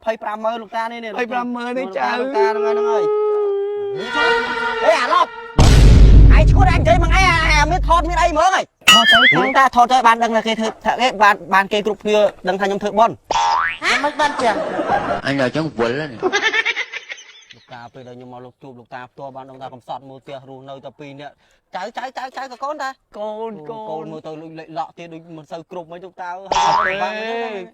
25 លោកតានេះ25នេះចៅលោកតាហ្នឹងហើយអេអាឡប់ឯងឈួតឯងនិយាយមកឯងមានថតមានអីមើលហីលោកតាថតទៅបានដឹងថាគេធ្វើគេបានគេគ្រប់គ្នាដឹងថាខ្ញុំធ្វើបន់មិនបានចឹងអញដល់ចឹងវល់ហ្នឹងលោកតាពេលដែលខ្ញុំមកលោកជួបលោកតាផ្ទាល់បានដឹងថាកំសត់មើលផ្ទះរស់នៅតែ2នាក់ចៅក៏កូនតាកូនមើលទៅលេខឡក់ទៀតដូចមិនសូវគ្រប់មិនលោកតា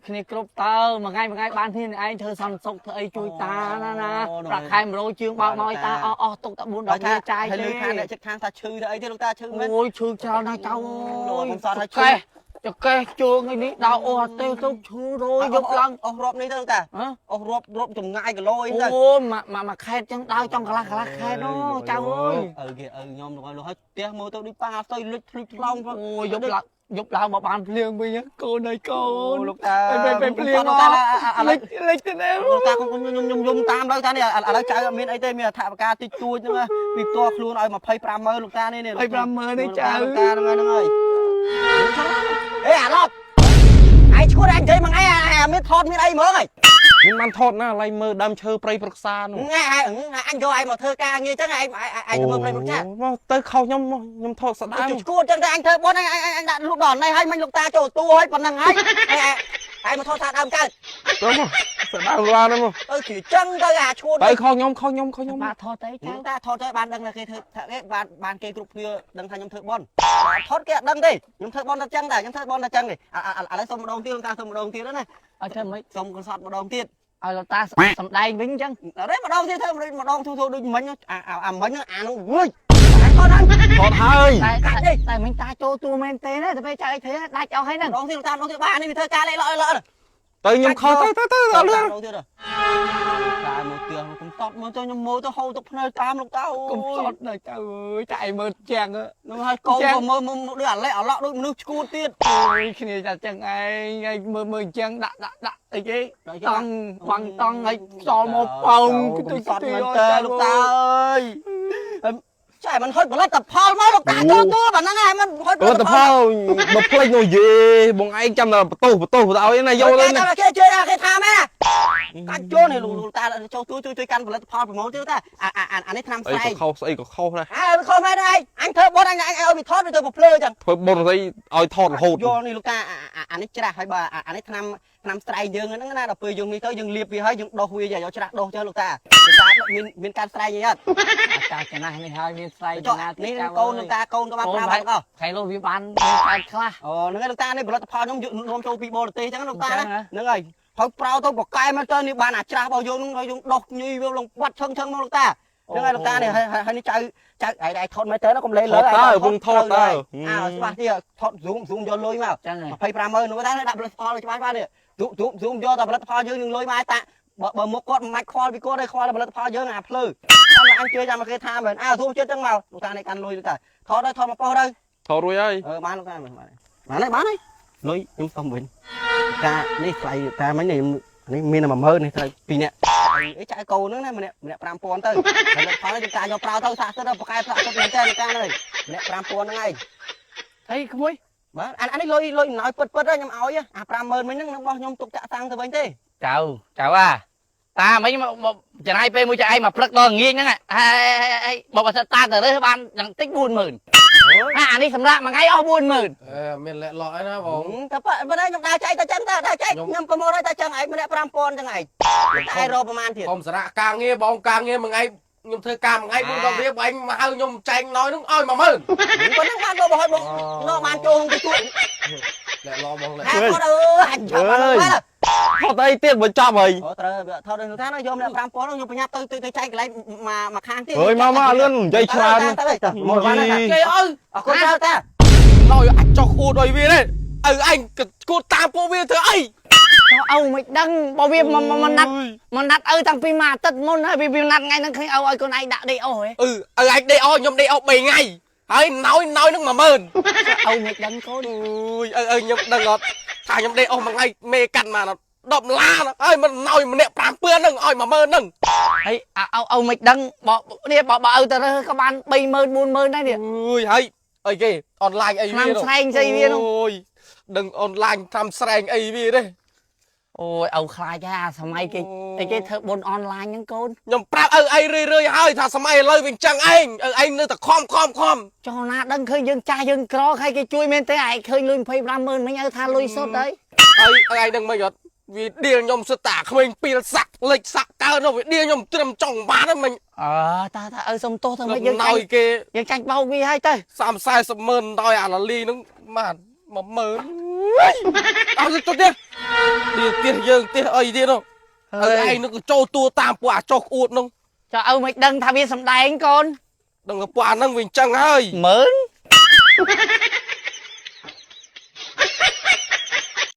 គ្នាគ្រប់តើមួយថ្ងៃបានគ្នាឯងធ្វើសន្តិសុខធ្វើអីជួយតាណាប្រាក់ខែ100ជាងបោកមកឲ្យតាអស់ទុកតែ4 10លាចាយទេហើយលើខាងអ្នកចិត្តខាងថាឈឺទៅអីទេលោកតាឈឺមែនអូយឈឺច្រើនណាស់ចៅអូយកំសត់ហើយឈឺចកេះជើងឯនេះដល់អូអត់ទេទៅឈឺរយយកឡើងអស់រាប់នេះទៅលោកតាអស់រាប់ចម្ងាយគីឡូអីទៅអូមួយខេតចឹងដើរចង់កន្លះខេតអូចៅអើយគេខ្ញុំលោកឲ្យផ្ទះមើលទៅដូចប៉ាស្ទើរលិចភ្លេចឆ្លងអូយកឡើងមកបានភ្លៀងវិញកូនហើយកូនលោកតាពេលភ្លៀងលិចទៅណែលោកតាខ្ញុំតាមដល់តានេះឥឡូវចៅអត់មានអីទេមានអថវិកាតិចតួចហ្នឹងពីផ្ទាល់ខ្លួនឲ្យ250000លោកតានេះ250000នេះចៅលោកតាហ្នឹងហើយអេអាឡប់ឯងឈួតឯងនិយាយមកឯងមានថតមានអីមើលហីមានបានថតណាឡៃមើលដើមឈើព្រៃប្រឹក្សានោះអញយកឯងមកធ្វើការងារចឹងឯងមើលព្រៃប្រឹក្សាមកទៅខុសខ្ញុំថតស្ដាមឈួតចឹងតែអញធ្វើបុណ្យអញដាក់លូកដល់នេះឲ្យមិញលោកតាចូលតួឲ្យប៉ុណ្ណឹងហើយឯងមកថតថាដើមកើតទៅមកស្ដាមឡានមកទៅជាចឹងទៅអាឈួតទៅខុសខ្ញុំបាទថតទៅចឹងតាថតទៅបានដឹងថាគេធ្វើគេបានគេគ្រប់គ្នាដឹងថាខ្ញុំធ្វើបុណ្យថតគេអត់ដឹងទេខ្ញុំធ្វើបុណ្យតែចឹងដែរខ្ញុំធ្វើបុណ្យតែចឹងទេឥឡូវសុំម្ដងទៀតលោកតាសុំម្ដងទៀតណាឲ្យធ្វើម៉េចសុំកន្សត់ម្ដងទៀតឲ្យលោកតាសំដែងវិញអញ្ចឹងអរេម្ដងទៀតធ្វើម្ដងធូរដូចមិញអាមិញអានោះវើយថតហើយតែមិញតាចូលតួមែនទេណាតែពេលចៅអីធ្វើដាច់អស់ហើយហ្នឹងម្ដងទៀតលោកតាម្ដងទៀតបាននេះវាធ្វើការលេខល្អទៅខ្ញុំខុសទៅអត់លឿនទៀតតែមកផ្ទះខ្ញុំតត់មើលទៅខ្ញុំមើលទៅហូរទឹកភ្នែកតាមលោកតាអូកុំសត់ដល់ចៅអើយតែឯងមើលជាងនឹងហើយកូនក៏មើលដូចអាលេអាឡក់ដូចមនុស្សឈួតទៀតអូយគ្នាតែចឹងឯងមើលចឹងដាក់អីគេតង់បាំងតង់ឲ្យខ្យល់មកប៉ោងទៅសត់មែនតើលោកតាអើយចែมันហុចផលិតផលមកលោកតាចូលតួប៉ុណ្ណឹងហើយมันហុចផលិតផលមកផ្លេចនោះយេបងឯងចាំតែបន្ទោសទៅឲ្យណាយកទៅណាគេជួយគេថាមែនកាច់ចូលនេះលោកតាចូលតួជួយកាន់ផលិតផលប្រម៉ូទទៀតតាអានេះឆ្នាំស្អែកខុសស្អីក៏ខុសដែរខុសមែនឯងអញធ្វើបុណ្យអញឲ្យវាថតទៅភ្លើចឹងធ្វើបុណ្យស្អីឲ្យថតរហូតយកនេះលោកតាអានេះច្រាស់ហើយបើអានេះឆ្នាំស្រែកយើងហ្នឹងណាដល់ពេលយើងនេះទៅយើងលាបវាហើយយើងដោះវាយកច្រាស់ដោះទៅលោកតាមានការស្រែកអីអត់តាចំណាស់នេះហើយមានស្រែកចំណាស់នេះកូនលោកតាកូនក៏បានប្រើបានអស់ខែលោកវាបានកើតខ្លះអូហ្នឹងហើយលោកតានេះផលិតផលខ្ញុំនាំចូលពីបរទេសចឹងលោកតាហ្នឹងហើយហើយប្រើទៅបកកែមកទៅនេះបានអាច្រាស់របស់យើងហ្នឹងហើយយើងដោះញីវាលងបាត់ឈឹងមកលោកតាហ្នឹងហើយលោកតានេះហើយនេះចៅឯថតមើលទៅកុំលេលើហើយវងថតទៅច្បាស់ទៀតថត zoom យកលុយមក250000នោះតាដាក់ផលិតផលច្បាស់បាននេះzoom យកតែផលិតផលយើងលុយមកតាបើមុខគាត់មិនខ្វល់ពីគាត់ទេខ្វល់តែផលិតផលយើងអាភ្លឺអញជឿចាំគេថាមែនស៊ូចិត្តចឹងមកលោកតានេះកាន់លុយលោកតាថតទៅថតមកប៉ោះទៅថតរួចហើយបានលោកតាបានហើយលុយខ្ញុំសុំវិញតានេះថ្លៃតាមិញនេះមានតែ10000នេះថ្លៃ2នាក់អីចាយកូនហ្នឹងណាម្នាក់5000ទៅផលិតផលយើងតាយកប្រើទៅសាក់សិតទៅប្រកែប្រាក់សិតមែនតើលោកតានេះម្នាក់5000ហ្នឹងឯងហីក្មួយបាទអានេះលុយអំណោយពិតខ្ញុំឲ្យអា50000មិញហ្នឹងរបស់ខ្ញុំទុកចាក់សាំងទៅវិញទេចៅតាមិញចំណាយពេលមួយចៅឯងមកព្រឹកដល់ងាយហ្នឹងហើយបើសិនតាទៅរើសបានយ៉ាងតិច40000អានេះសម្រាប់មួយថ្ងៃអស់40000មានលែកឡក់ឯណាបងតែប៉ុន្តែខ្ញុំដើរចែកតែចឹងដើរចែកខ្ញុំប្រមូលឲ្យតែចឹងឯងម្នាក់5000ចឹងឯងតែរកប្រហែលទៀតខ្ញុំសារៈការងារបងការងារមួយថ្ងៃខ្ញុំធ្វើការមួយថ្ងៃ4 10រៀបឯងមកហៅខ្ញុំចែកណយនោះឲ្យ10000ប៉ុណ្ណឹងបានទៅបើនោះបានចូលទៅជួយលែកឡក់បងលែកអើអញចាប់បានថតអីទៀតបើចាប់ហើយត្រូវថតទៅថាណាយកម្នាក់5000ខ្ញុំប្រញាប់ទៅចែកកន្លែងមកខាងទៀតអើយមកលឿននិយាយច្រើនមកបានគេអើអរគុណទៅតាណយអាចចុះអួតឲ្យវាទេឪឯងគួរតាមពួកវាធ្វើអីអើមិនដឹងបើវាមកណាត់ឪតាំងពីមួយអាទិត្យមុនហើយវាណាត់ថ្ងៃហ្នឹងឃើញឲ្យកូនឯងដាក់ដេកអូហ៎ឪឯងដេកអូខ្ញុំដេកអូ3ថ្ងៃហើយណយនឹង10000ឪមិនដឹងកូនអូយខ្ញុំដឹងអត់ថាខ្ញុំដេកអូមួយថ្ងៃមេកាត់មក10ឡានហើយមិនណយម្នាក់5000ហ្នឹងឲ្យ10000ហ្នឹងហើយឪមិនដឹងបើឪទៅរើសក៏បាន30000 40000ដែរនេះអូយហើយអីគេអនឡាញអីវាឆ្នាំស្រែងស្អីវានោះអូយដឹងអនឡាញតាមស្រែងអីវាទេ ôi ông khai ra sao mày cái thợ bồn online những con ខ្ញុំប្រាប់ឪអីរឿយៗហើយថាសម័យឥឡូវវាអញ្ចឹងឯងឪឯងនៅតែខំ cho na đừng khơi dương cha dương cro hay cái chui men thế ai khơi lùi phây 50,000 mấy thà lùi sốt đấy ហើយឪឯងដឹងមិនអត់វាឌៀលខ្ញុំសិតតាក្មេងពីលសាក់លេចសាក់កើនោះវាឌៀលខ្ញុំត្រឹមចង់បានហ្នឹងមិញ ta xong tô thôi mấy ណយគេ dương tranh bao vi hay tới 30-40 ម៉ឺនដោយអាឡាលីហ្នឹងបាន10000អត់ទៅទៀតទៀតយើងទៀតអីទៀតនោះឪឯងនឹងចូលតួតាមពួកអាចុះក្អួតនោះ cho ông mày đừng thà viên sầm đài anh con ដឹងពួកអាហ្នឹងវាអញ្ចឹងហើយ mớn